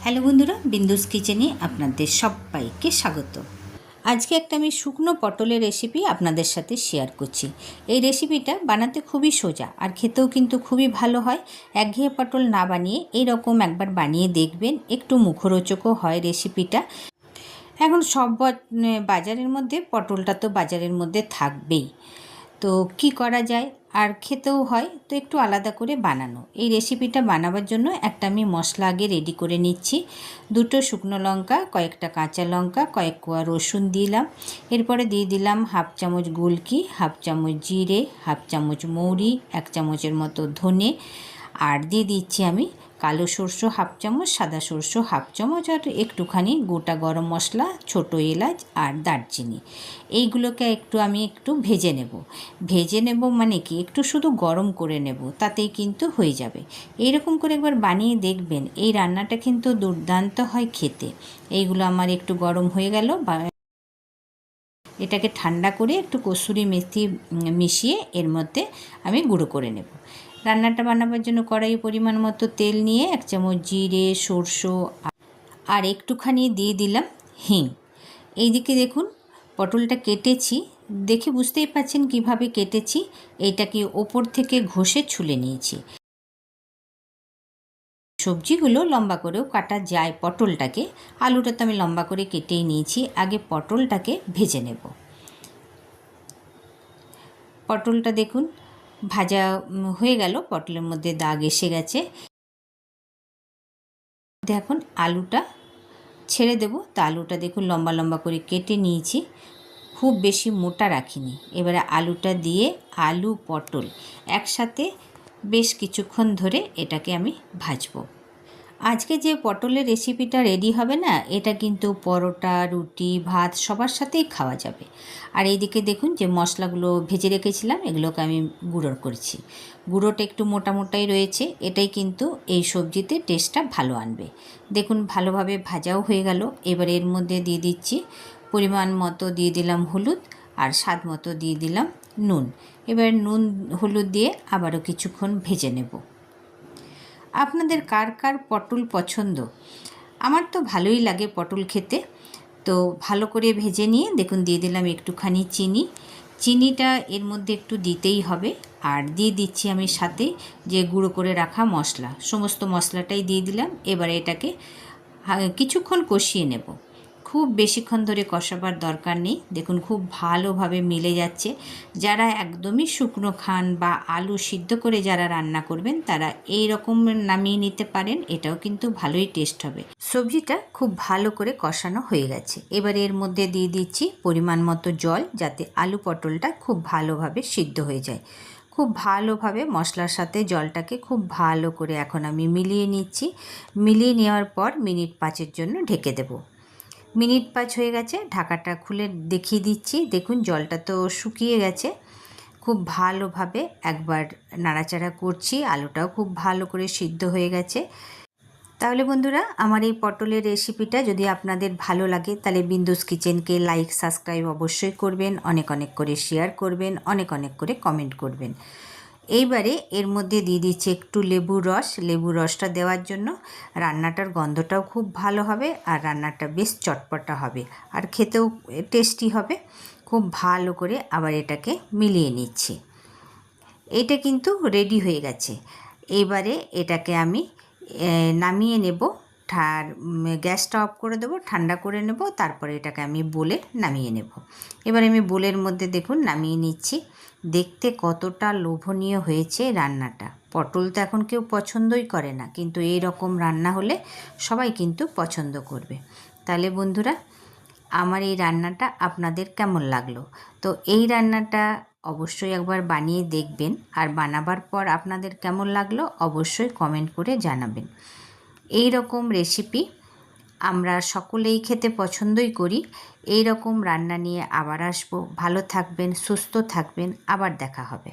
Hello বন্ধুরা, বিন্দুস কিচেনে আপনাদের সবাইকে স্বাগত। আজকে একটা আমি শুকনো পটলের রেসিপি আপনাদের সাথে শেয়ার করছি। এই রেসিপিটা বানাতে খুবই সোজা আর খেতেও কিন্তু খুবই ভালো হয়। একঘেয়ে পটল না বানিয়ে এই রকম একবার বানিয়ে দেখবেন, একটু মুখরোচকও হয় রেসিপিটা। এখন সব বাজারের মধ্যে পটলটা তো বাজারের মধ্যে থাকবেই, তো কি করা যায়, আর খেতেও হয়, তো একটু আলাদা করে বানানো। এই রেসিপিটা বানাবার জন্য একটা আমি মশলা আগে রেডি করে নিচ্ছি। 2টো শুকনো লঙ্কা, কয়েকটা কাঁচা লঙ্কা, কয়েক কোয়া রসুন দিলাম। এরপরে দিয়ে দিলাম হাফ চামচ গোলকি, হাফ চামচ জিরে, হাফ চামচ মৌরি, 1 চামচের মতো ধনে, আর দিয়ে দিচ্ছি আমি কালো সরষে হাফ চামচ, সাদা সরষে হাফ চামচ, আর একটুখানি গোটা গরম মশলা, ছোটো এলাচ আর দারচিনি। এইগুলোকে আমি একটু ভেজে নেব মানে কি, একটু শুধু গরম করে নেব, তাতেই কিন্তু হয়ে যাবে। এইরকম করে একবার বানিয়ে দেখবেন, এই রান্নাটা কিন্তু দুর্দান্ত হয় খেতে। এইগুলো আমার একটু গরম হয়ে গেল, এটাকে ঠান্ডা করে একটু কসুরি মেথি মিশিয়ে এর মধ্যে আমি গুঁড়ো করে নেব। রান্নাটা বানাবার জন্য কড়াই পরিমাণ মতো তেল নিয়ে 1 চামচ জিরে, সরষে আর একটুখানি দিয়ে দিলাম হিং। এইদিকে দেখুন পটলটা কেটেছি, দেখে বুঝতেই পাচ্ছেন কিভাবে কেটেছি। এইটাকে ওপর থেকে ঘষে ছুলে নিয়েছি। সবজিগুলো লম্বা করেও কাটা যায় পটলটাকে, আলুটা তো আমি লম্বা করে কেটেই নিয়েছি। আগে পটলটাকে ভেজে নেব। পটলটা দেখুন ভাজা হয়ে গেল, পটলের মধ্যে দাগ এসে গেছে। এখন আলুটা ছেড়ে দেব। তা আলুটা দেখুন লম্বা লম্বা করে কেটে নিয়েছি, খুব বেশি মোটা রাখিনি। এবারে আলুটা দিয়ে আলু পটল একসাথে বেশ কিছুক্ষণ ধরে এটাকে আমি ভাজবো। আজকে যে পটলের রেসিপিটা রেডি হবে না, এটা কিন্তু পরোটা, রুটি, ভাত সবার সাথেই খাওয়া যাবে। আর এইদিকে দেখুন যে মশলাগুলো ভেজে রেখেছিলাম, এগুলোকে আমি গুঁড়ো করেছি। গুঁড়োটা একটু মোটা মোটাই রয়েছে, এটাই কিন্তু এই সবজিতে টেস্টটা ভালো আনবে। দেখুন ভালোভাবে ভাজাও হয়ে গেল। এবার এর মধ্যে দিয়ে দিচ্ছি পরিমাণ মতো, দিয়ে দিলাম হলুদ, আর স্বাদ মতো দিয়ে দিলাম নুন। এবার নুন হলুদ দিয়ে আবারও কিছুক্ষণ ভেজে নেব। আপনাদের কার কার পটল পছন্দ? আমার তো ভালোই লাগে পটল খেতে। তো ভালো করে ভেজে নিয়ে দেখুন দিয়ে দিলাম একটুখানি চিনি। চিনিটা এর মধ্যে একটু দিতেই হবে। আর দিয়ে দিচ্ছি আমি সাথে যে গুঁড়ো করে রাখা মশলা, সমস্ত মশলাটাই দিয়ে দিলাম। এবারে এটাকে কিছুক্ষণ কষিয়ে নেব। খুব বেশিক্ষণ ধরে কষাবার দরকার নেই। দেখুন খুব ভালোভাবে মিলে যাচ্ছে। যারা একদমই শুকনো খান বা আলু সিদ্ধ করে যারা রান্না করবেন, তারা এই রকম নামিয়ে নিতে পারেন, এটাও কিন্তু ভালোই টেস্ট হবে। সবজিটা খুব ভালো করে কষানো হয়ে গেছে। এবার এর মধ্যে দিয়ে দিচ্ছি পরিমাণ মতো জল, যাতে আলু পটলটা খুব ভালোভাবে সিদ্ধ হয়ে যায়। খুব ভালোভাবে মশলার সাথে জলটাকে খুব ভালো করে এখন আমি মিলিয়ে নিচ্ছি। মিলিয়ে নেওয়ার পর মিনিট 5-এর জন্য ঢেকে দেব। মিনিট 5 হয়ে গেছে, ঢাকাটা খুলে দেখিয়ে দিচ্ছি। দেখুন জলটা তো শুকিয়ে গেছে। খুব ভালোভাবে একবার নাড়াচাড়া করছি, আলুটাও খুব ভালো করে সিদ্ধ হয়ে গেছে। তাহলে বন্ধুরা, আমার এই পটলের রেসিপিটা যদি আপনাদের ভালো লাগে, তাহলে বিন্দুস কিচেনকে লাইক সাবস্ক্রাইব অবশ্যই করবেন, অনেক অনেক করে শেয়ার করবেন, অনেক অনেক করে কমেন্ট করবেন। এইবারে এর মধ্যে দিয়ে দিচ্ছি একটু লেবুর রস। লেবুর রসটা দেওয়ার জন্য রান্নাটার গন্ধটাও খুব ভালো হবে, আর রান্নাটা বেশ চটপটা হবে, আর খেতেও টেস্টি হবে। খুব ভালো করে আবার এটাকে মিলিয়ে নিচ্ছি। এটা কিন্তু রেডি হয়ে গেছে। এবারে এটাকে আমি নামিয়ে নেব। গ্যাসটা অফ করে দেবো, ঠান্ডা করে নেব, তারপরে এটাকে আমি বলে নামিয়ে নেব। এবার আমি বোলের মধ্যে দেখুন নামিয়ে নিচ্ছি। দেখতে কতটা লোভনীয় হয়েছে রান্নাটা। পটল তো এখন কেউ পছন্দই করে না, কিন্তু এই রকম রান্না হলে সবাই কিন্তু পছন্দ করবে। তাহলে বন্ধুরা, আমার এই রান্নাটা আপনাদের কেমন লাগলো? তো এই রান্নাটা অবশ্যই একবার বানিয়ে দেখবেন, আর বানাবার পর আপনাদের কেমন লাগলো অবশ্যই কমেন্ট করে জানাবেন। এই রকম রেসিপি আমরা সকলেই খেতে পছন্দই করি। এই রকম রান্না নিয়ে আবার আসবো। ভালো থাকবেন, সুস্থ থাকবেন, আবার দেখা হবে।